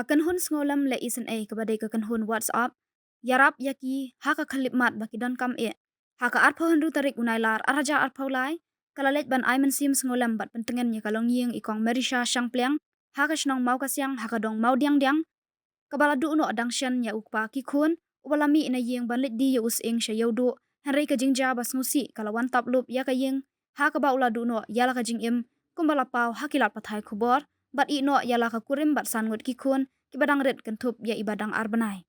Kynhun ngolam le Isynei kabadai ka Kynhun WhatsApp IARAP yaki haka KHYLLIPMAT baki DONKAM haka arpo henru tarik unailar araja arpo lai kalalej ban aiman sim ngolam bat pentengan ya Longïing ikong Marisha Shangpliang haka shnong Mawkasiang haka dong Mawdiangdiang kabala du no adangshan ya ukpa Kynhun ubalami ina yeng ban lej di ya using shayaudu henry ka jingja bas ngusi kalawan taplup ya ka yeng haka ba ula du no yala ka jingim kumbala pau hakilat pathai khubor bat i no yala ka kurim bat sangut Kynhun kibadang red kentup ya ibadang arbanai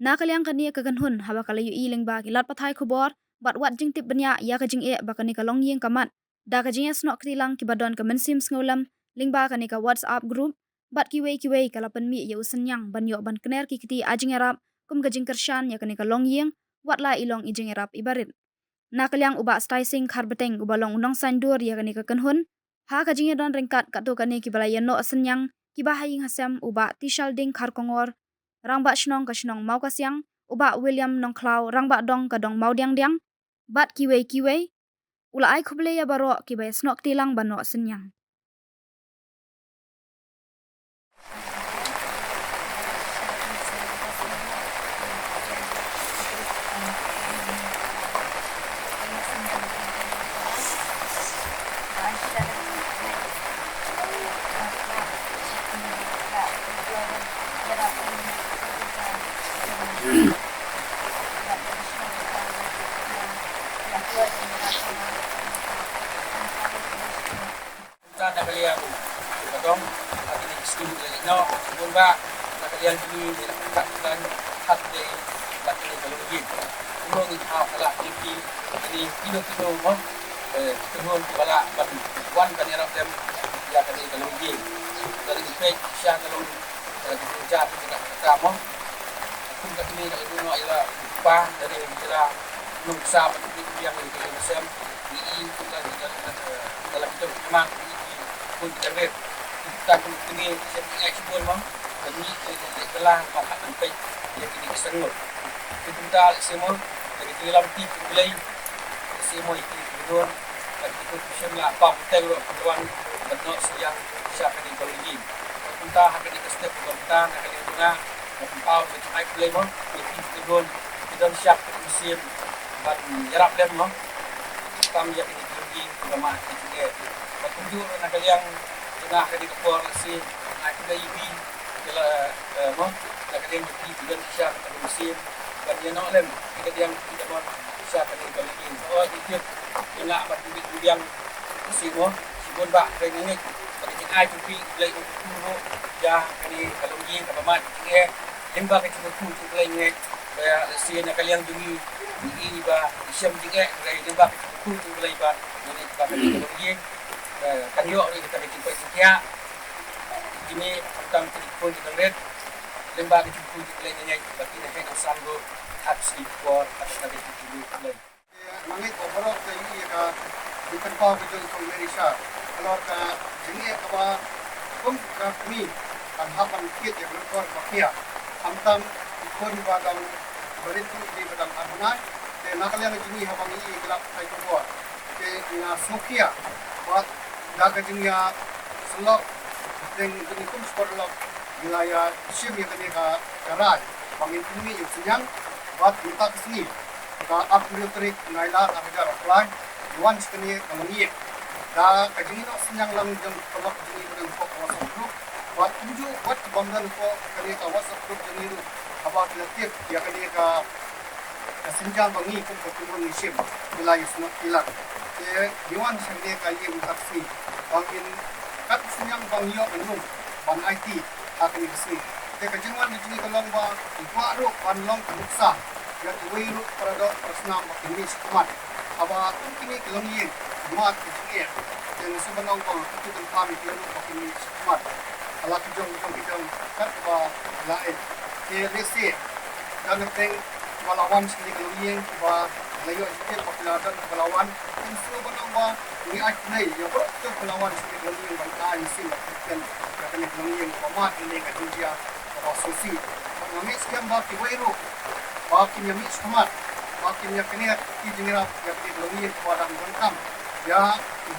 nakaliang kania ka Kynhun haba kalayu iling ba kilat pathai khubor bat wat jing tip benya ya ka jing ba kani ka Longïing kamat da ka jingya snok krilang kibadon ka mensim ngolam lingba kani ka WhatsApp group bat kiwei kala penmi ya Synñiang ban yo ban kner kiti ajing IARAP kum ka jing kershan ya kani ka Longïing wat la ilong ijing IARAP ibarit nakaliang uba stai sing khar beteng ubalong unong sandur ya kani ka Kynhun ha ka jingya don ringkat kato kani kibala ya Noh Synñiang kibahaying hasem uba tishal ding khar kongor rangba shnong ka shnong Mawkasiang uba William nongklau rangba dong ka dong Mawdiangdiang bat kiwei ula ai khuble ya baro kibaya snok tilang ban Noh Synñiang nakalian kadong at ini no bunga nakalian ini dilakukan hat de bakti Longïing umong ikala iki ini kilo mo Kynhun wala ban wan kan IARAP dem ya kan Longïing dari page siya kalong kerja tidak kamu kung kami na ibuno ila pa dari sila nung sa yang itu sem ini kita dalam itu memang pun terlihat kita kini seperti ekspor mah kami telah makan sampai yang ini kesengut kita semua dari dalam tip mulai semua itu Kynhun dan itu bisa melapang terus kawan dan Noh Synñiang siapa di Longïing kita akan dikasih kita akan digunakan pau untuk naik play mah itu Kynhun kita siap musim ban IARAP dem mah kami yang ini Longïing sama itu tunjuk nakaliang tengah kali kepor si naik dari ibi kala mo nakaliang di bulan siya pada musim dan yang oleh kita yang tidak mau siya pada Longïing oh itu yang amat lebih yang musim mo sibon ba kay ngik bagi ai tupi lay kuno ya kani Longïing kapamat nge limba kay tutu lay ngik kaya si nakaliang dungi ni ba siyam dinge lay limba kay tutu lay ba ni ba kay Longïing kanyo ni kita bikin sekia ini tentang telefon di internet lembaga telefon di lainnya bagi negara sanggup aksi for atas dari itu lagi mangit overall ke ini ka bukan pau betul ke Malaysia kalau ka ini apa kami kan hapan kit yang berkor pakia antam ikon badang beritu di badang arnai dan nakalian ini habang ini gelap kai keluar ke ina sokia buat daga jingya selok deng denikum sporlok wilayah sim yang kene ka garai bangin ini Synñiang buat kita kesini ka upgrade nailar agar offline wan sekene Longïing da kajing Noh Synñiang lang jeng pelok jini dengan kok WhatsApp group buat tunjuk buat bangdan ko kene ka WhatsApp group jini ru apa kreatif ya kene ka Synñiang bangi kum ko Kynhun sim wilayah snok kilat ke diwan sende ka yem taksi bangin kat Synñiang bang yo menung ban IT akan dikasih ke kejengwan di sini kalau ba ibaru ban long buksa ya tuwiru para personal ini semat aba kini Longïing mat ke dan sebenarnya ko itu kami biru ini semat ala kijong kat ba lain ke lesi dan teng walawan sini Longïing ba layo ikut populasi Pelawan insu benang ba ni Isynei yang betul Pelawan sini Longïing bantai sim kan kata Longïing pamat ini kat dia ba susi kami sekian ba kiwairu ba kimya mi semat ba kimya kene ki jinira ya di Longïing padang DONKAM ya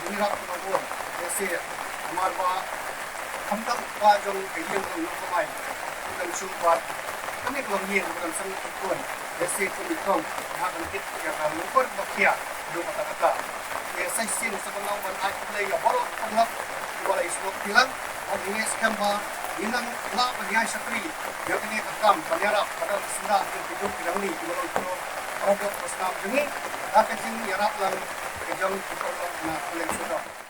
jinira ko bo ese amar ba hamtam pa jong kayong ng kamay ng subat kami Longïing ng sang ikon desi kumikong hakan kit ya lupor bakia do kata-kata ya sai sin sa tanaw man ay play ya borot panghap wala isnok bilang ang inges kamba inang la panyay sa tri ya kini kakam panyarap pada senda yung bidung bilang ni tulong produk pasnam jengi akan sing yarap lang kejang ikolog na kulen sudah